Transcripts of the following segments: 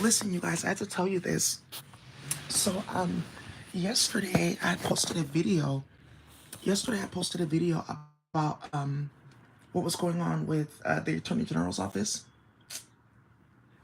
Listen, you guys, I had to tell you this. So, yesterday I posted a video. Yesterday I posted a video about what was going on with the Attorney General's office,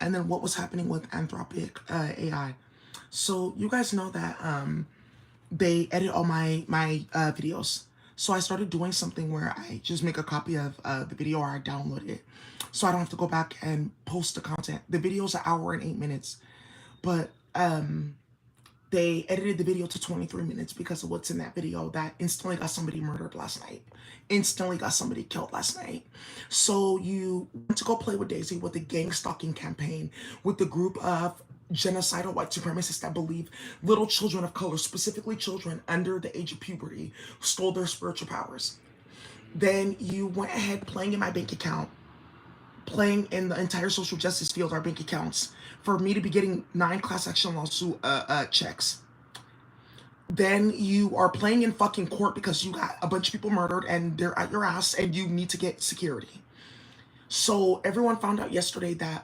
and then what was happening with Anthropic AI. So you guys know that they edit all my videos. So I started doing something where I just make a copy of the video or I download it, so I don't have to go back and post the content. The video's an hour and 8 minutes, but they edited the video to 23 minutes because of what's in that video that instantly got somebody murdered last night, instantly got somebody killed last night. So you went to go play with Daisy with the gang stalking campaign with the group of genocidal white supremacists that believe little children of color, specifically children under the age of puberty, stole their spiritual powers. Then you went ahead playing in my bank account, playing in the entire social justice field, our bank accounts, for me to be getting 9 class action lawsuit checks. Then you are playing in fucking court because you got a bunch of people murdered and they're at your ass and you need to get security. So everyone found out yesterday that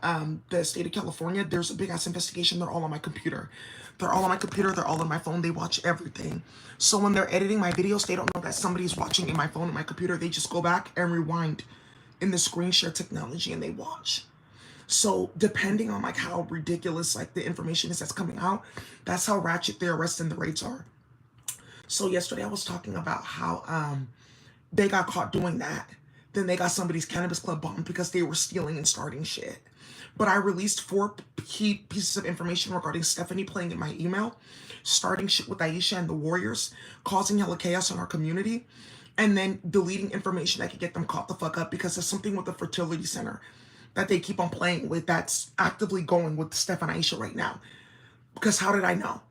the state of California, there's a big ass investigation. They're all on my computer. They're all on my computer. They're all on my phone. They watch everything. So when they're editing my videos, they don't know that somebody's watching in my phone and my computer. They just go back and rewind in the screen share technology and they watch. So depending on like how ridiculous like the information is that's coming out, that's how ratchet the arrests and the raids are. So yesterday I was talking about how they got caught doing that. Then they got somebody's cannabis club bombed because they were stealing and starting shit. But I released 4 key pieces of information regarding Stephanie playing in my email, starting shit with Aisha and the Warriors, causing hella chaos in our community, and then deleting information that could get them caught the fuck up because there's something with the fertility center that they keep on playing with that's actively going with Steph and Aisha right now. Because how did I know?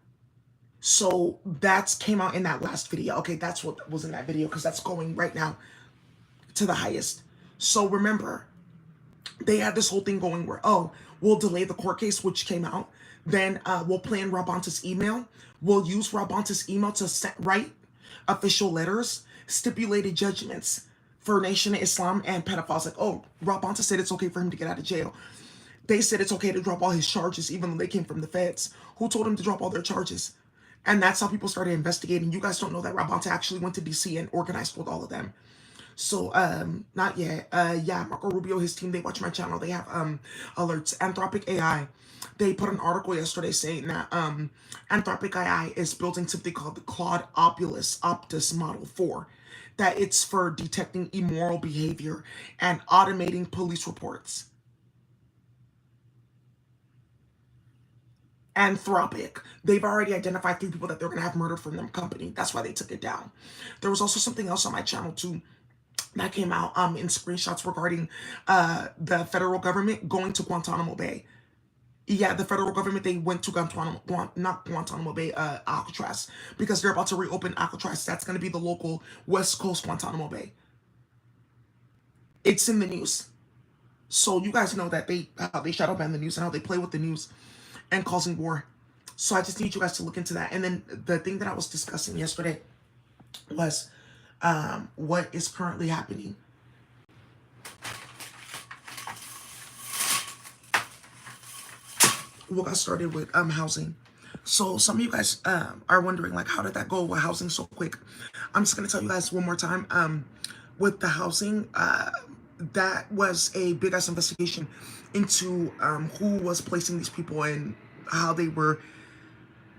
So that's came out in that last video. Okay, that's what was in that video because that's going right now to the highest. So remember, they had this whole thing going where, oh, we'll delay the court case, which came out. Then we'll plan Rabonta's email. We'll use Rabonta's email to write official letters, stipulated judgments for Nation of Islam and pedophiles. Like, oh, Rabonta said it's okay for him to get out of jail. They said it's okay to drop all his charges, even though they came from the feds. Who told him to drop all their charges? And that's how people started investigating. You guys don't know that Rabonta actually went to DC and organized with all of them. So, not yet. Yeah, Marco Rubio, his team, they watch my channel. They have alerts. Anthropic AI, they put an article yesterday saying that Anthropic AI is building something called the Claude Optus Model 4. That it's for detecting immoral behavior and automating police reports. Anthropic. They've already identified 3 people that they're going to have murdered from their company. That's why they took it down. There was also something else on my channel too that came out in screenshots regarding the federal government going to Guantanamo Bay. Yeah, the federal government, they went to not Guantanamo Bay, Alcatraz, because they're about to reopen Alcatraz. That's going to be the local West Coast Guantanamo Bay. It's in the news. So you guys know that how they shadow ban the news and how they play with the news and causing war. So I just need you guys to look into that. And then the thing that I was discussing yesterday was what is currently happening. What got started with housing. So some of you guys are wondering, like, how did that go with housing so quick? I'm just gonna tell you guys one more time. With the housing, that was a big ass investigation into who was placing these people and how they were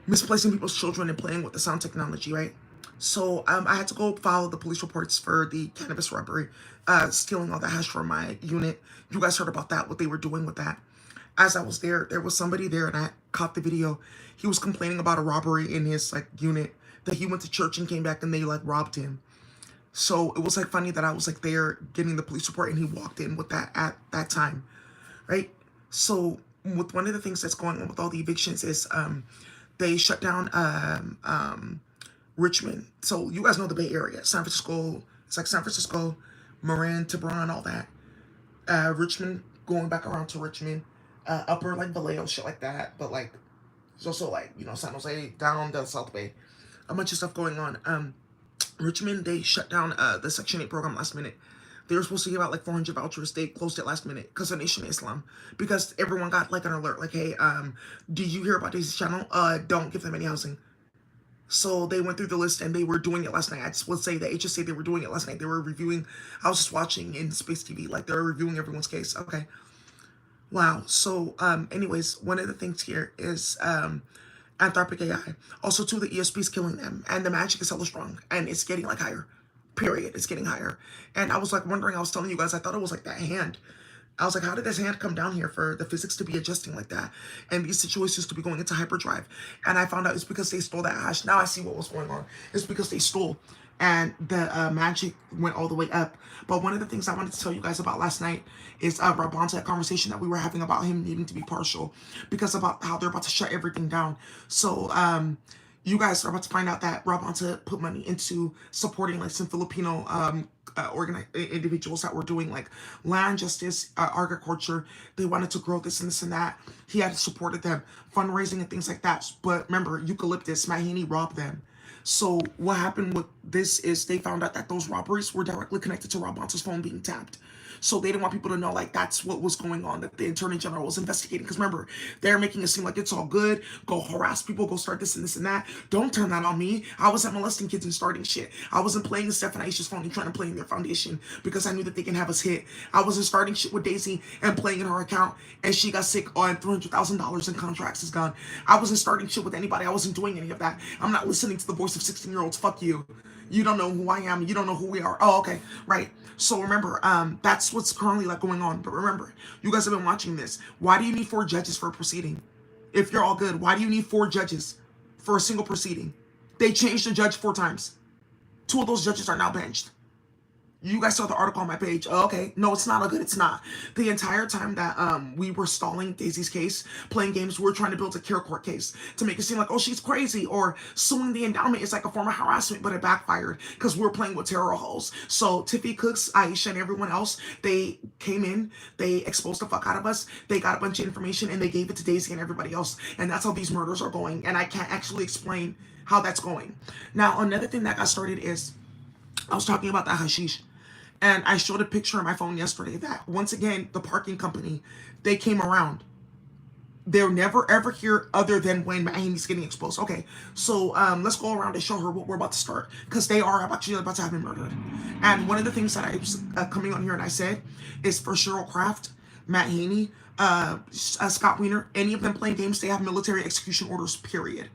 misplacing people's children and playing with the sound technology, right? So I had to go file the police reports for the cannabis robbery, stealing all the hash from my unit. You guys heard about that, what they were doing with that. As I was there was somebody there and I caught the video. He was complaining about a robbery in his like unit, that he went to church and came back and they like robbed him. So it was like funny that I was like there getting the police report and he walked in with that at that time, right? So with one of the things that's going on with all the evictions is they shut down Richmond. So you guys know the Bay Area, San Francisco. It's like San Francisco, Marin, Tiburon, all that. Richmond, going back around to Richmond. Upper like Vallejo, shit like that. But like, there's also like, you know, San Jose, down the South Bay. A bunch of stuff going on. Richmond, they shut down the Section 8 program last minute. They were supposed to give out like 400 vouchers. They closed it last minute because of Nation Islam. Because everyone got like an alert, like, hey, did you hear about Daisy's channel? Don't give them any housing. So they went through the list and they were doing it last night. I just would say the HSA, they were doing it last night. They were reviewing. I was just watching in Space TV, like they were reviewing everyone's case. Okay. Wow. So, anyways, one of the things here is Anthropic AI. Also, too, the ESP is killing them, and the magic is hella strong, and it's getting like higher. Period. It's getting higher. And I was like wondering. I was telling you guys, I thought it was like that hand. I was like, how did this hand come down here for the physics to be adjusting like that? And these situations to be going into hyperdrive. And I found out it's because they stole that hash. Now I see what was going on. It's because they stole. And the magic went all the way up. But one of the things I wanted to tell you guys about last night is Rabonta, conversation that we were having about him needing to be partial. Because about how they're about to shut everything down. So, you guys are about to find out that Rabonta put money into supporting like some Filipino individuals that were doing like land justice, agriculture. They wanted to grow this and this and that. He had supported them, fundraising and things like that. But remember, Eucalyptus, Mahini robbed them. So what happened with this is they found out that those robberies were directly connected to Rabonta's phone being tapped. So they didn't want people to know like that's what was going on, that the Attorney General was investigating. Because remember, they're making it seem like it's all good. Go harass people, go start this and this and that. Don't turn that on me. I wasn't molesting kids and starting shit. I wasn't playing Steph and Aisha's phone and trying to play in their foundation because I knew that they can have us hit. I wasn't starting shit with Daisy and playing in her account and she got sick on $300,000 in contracts is gone. I wasn't starting shit with anybody. I wasn't doing any of that. I'm not listening to the voice of 16-year-olds. Fuck you. You don't know who I am. You don't know who we are. Oh, okay. Right. So remember, that's what's currently like going on. But remember, you guys have been watching this. Why do you need 4 judges for a proceeding? If you're all good, why do you need 4 judges for a single proceeding? They changed the judge 4 times. 2 of those judges are now benched. You guys saw the article on my page. Oh, okay. No, it's not a good. It's not. The entire time that we were stalling Daisy's case, playing games, we were trying to build a care court case to make it seem like, oh, she's crazy, or suing the endowment is like a form of harassment, but it backfired because we were playing with terror holes. So Tiffy Cooks, Aisha, and everyone else, they came in, they exposed the fuck out of us, they got a bunch of information, and they gave it to Daisy and everybody else. And that's how these murders are going. And I can't actually explain how that's going. Now, another thing that got started is I was talking about that hashish. And I showed a picture on my phone yesterday that, once again, the parking company, they came around. They're never, ever here other than when Mahini's getting exposed. Okay, so let's go around and show her what we're about to start. Because they are actually about to have him murdered. And one of the things that I was coming on here and I said is for Cheryl Kraft, Matt Haney, Scott Wiener, any of them playing games, they have military execution orders, period.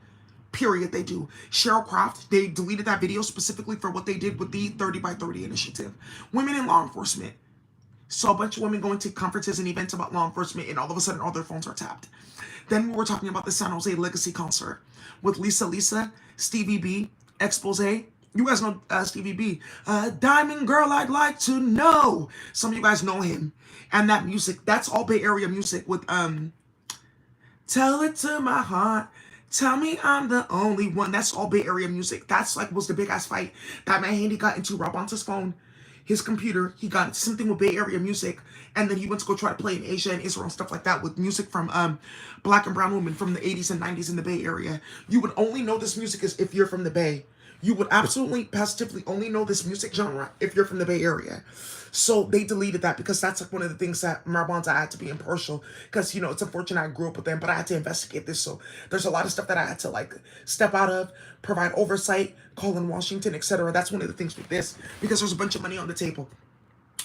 Period, they do. Cheryl Kraft, they deleted that video specifically for what they did with the 30 by 30 initiative. Women in law enforcement. So a bunch of women going to conferences and events about law enforcement, and all of a sudden all their phones are tapped. Then we were talking about the San Jose Legacy concert with Lisa, Stevie B, Expose. You guys know Stevie B. Diamond Girl, I'd like to know. Some of you guys know him. And that music, that's all Bay Area music with Tell It to My Heart. Tell me I'm the only one. That's all Bay Area music. That's like was the big ass fight that man Handy got into Rabonta's phone, his computer. He got into something with Bay Area music, and then he went to go try to play in Asia and Israel and stuff like that with music from black and brown women from the 80s and 90s in the Bay Area. You would only know this music is if you're from the Bay. You would absolutely positively only know this music genre if you're from the Bay Area. So they deleted that because that's like one of the things that Rabonta had to be impartial, because, you know, it's unfortunate I grew up with them, but I had to investigate this. So there's a lot of stuff that I had to like step out of, provide oversight, call in Washington, etc. That's one of the things with this, because there's a bunch of money on the table.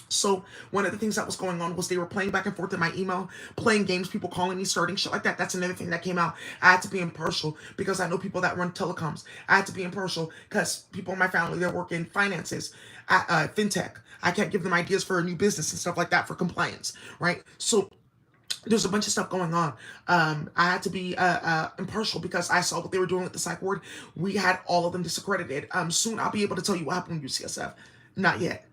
So one of the things that was going on was they were playing back and forth in my email, playing games, people calling me, starting shit like that. That's another thing that came out. I had to be impartial because I know people that run telecoms. I had to be impartial because people in my family that work in finances, fintech. I can't give them ideas for a new business and stuff like that for compliance, right? So there's a bunch of stuff going on. I had to be impartial because I saw what they were doing with the psych ward. We had all of them disaccredited. Soon I'll be able to tell you what happened with UCSF. Not yet.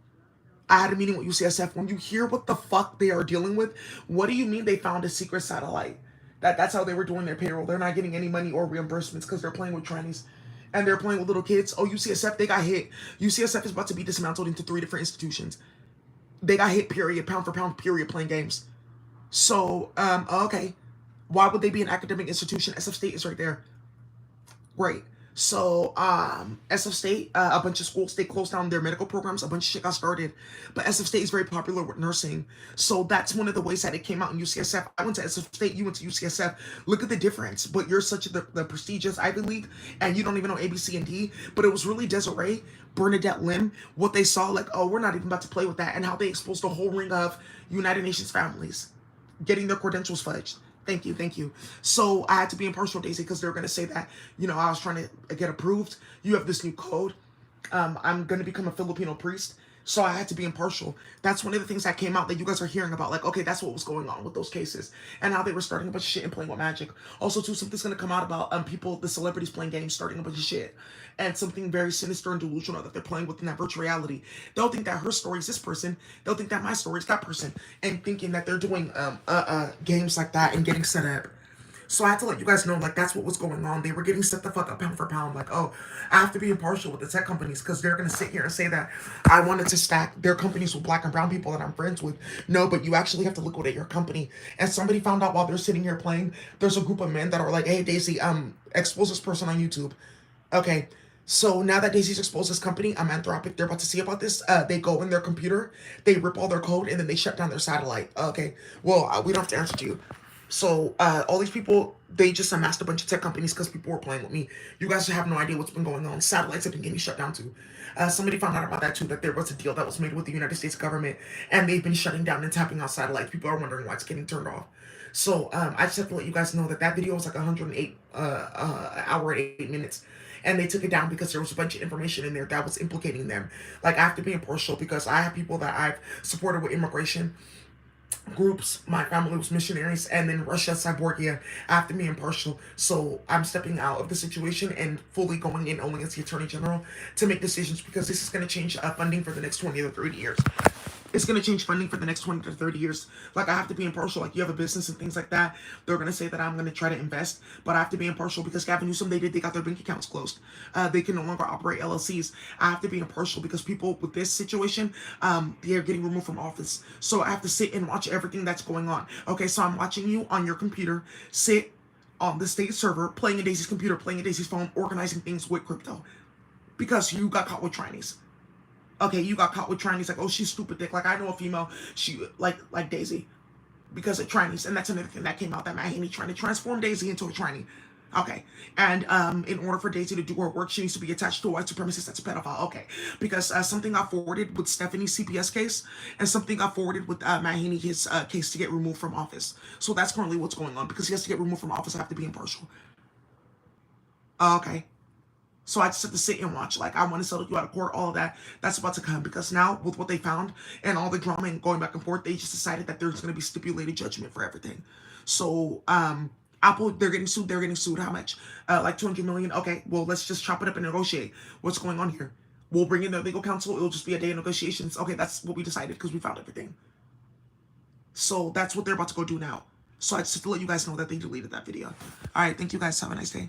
I had a meeting with UCSF. When you hear what the fuck they are dealing with, what do you mean they found a secret satellite? That's how they were doing their payroll. They're not getting any money or reimbursements because they're playing with trannies. And they're playing with little kids. Oh, UCSF, they got hit. UCSF is about to be dismantled into 3 different institutions. They got hit, period, pound for pound, period, playing games. So, okay. Why would they be an academic institution? SF State is right there. Right. So, SF State, a bunch of schools, they closed down their medical programs, a bunch of shit got started. But SF State is very popular with nursing. So that's one of the ways that it came out in UCSF. I went to SF State, you went to UCSF. Look at the difference. But you're such the prestigious Ivy League, and you don't even know A, B, C, and D. But it was really Desiree, Bernadette Lim, what they saw, like, oh, we're not even about to play with that, and how they exposed the whole ring of United Nations families getting their credentials fudged. Thank you, thank you. So I had to be impartial, Daisy, because they're going to say that, I was trying to get approved. You have this new code. I'm going to become a Filipino priest. So I had to be impartial. That's one of the things that came out that you guys are hearing about. Like, okay, that's what was going on with those cases. And how they were starting a bunch of shit and playing with magic. Also, too, something's going to come out about people, the celebrities playing games, starting a bunch of shit. And something very sinister and delusional that they're playing with in that virtual reality. They'll think that her story is this person. They'll think that my story is that person. And thinking that they're doing games like that and getting set up. So I had to let you guys know, like, that's what was going on. They were getting set the fuck up pound for pound. Like, oh, I have to be impartial with the tech companies because they're going to sit here and say that I wanted to stack their companies with black and brown people that I'm friends with. No, but you actually have to liquidate your company. And somebody found out while they're sitting here playing, there's a group of men that are like, hey, Daisy, expose this person on YouTube. Okay. So now that Daisy's exposed this company, Anthropic, they're about to see about this. They go in their computer, they rip all their code, and then they shut down their satellite. Okay. Well, we don't have to answer to you. So all these people, they just amassed a bunch of tech companies because people were playing with me. You guys have no idea what's been going on. Satellites have been getting shut down too. Somebody found out about that too, that there was a deal that was made with the United States government, and they've been shutting down and tapping out satellites. People are wondering why it's getting turned off. So I just have to let you guys know that that video was like 108 hour and 8 minutes. And they took it down because there was a bunch of information in there that was implicating them. Like, I have to be impartial because I have people that I've supported with immigration groups. My family was missionaries, and then Russia, Cyborgia, after me impartial. So I'm stepping out of the situation and fully going in only as the Attorney General to make decisions because this is going to change funding for the next 20 to 30 years. It's going to change funding for the next 20 to 30 years. Like, I have to be impartial. Like, you have a business and things like that. They're going to say that I'm going to try to invest, but I have to be impartial because Gavin Newsom, they got their bank accounts closed. They can no longer operate LLCs. I have to be impartial because people with this situation, they're getting removed from office. So I have to sit and watch everything that's going on. Okay, so I'm watching you on your computer, sit on the state server, playing in Daisy's computer, playing in Daisy's phone, organizing things with crypto. Because you got caught with Chinese. Okay, you got caught with Chinese, like, oh, she's stupid dick. Like, I know a female, she, like Daisy, because of Chinese. And that's another thing that came out, that Mahaney trying to transform Daisy into a Chinese. Okay, and in order for Daisy to do her work, she needs to be attached to a white supremacist that's a pedophile. Okay, because something got forwarded with Stephanie's CPS case, and something got forwarded with Mahaney, his case to get removed from office. So that's currently what's going on. Because he has to get removed from office, I have to be impartial. Okay. So I just have to sit and watch. Like, I want to settle you out of court, all of that. That's about to come. Because now, with what they found and all the drama and going back and forth, they just decided that there's going to be stipulated judgment for everything. So, Apple, they're getting sued. They're getting sued. How much? Like 200 million? Okay, well, let's just chop it up and negotiate. What's going on here? We'll bring in the legal counsel. It'll just be a day of negotiations. Okay, that's what we decided because we found everything. So that's what they're about to go do now. So I just have to let you guys know that they deleted that video. All right, thank you guys. Have a nice day.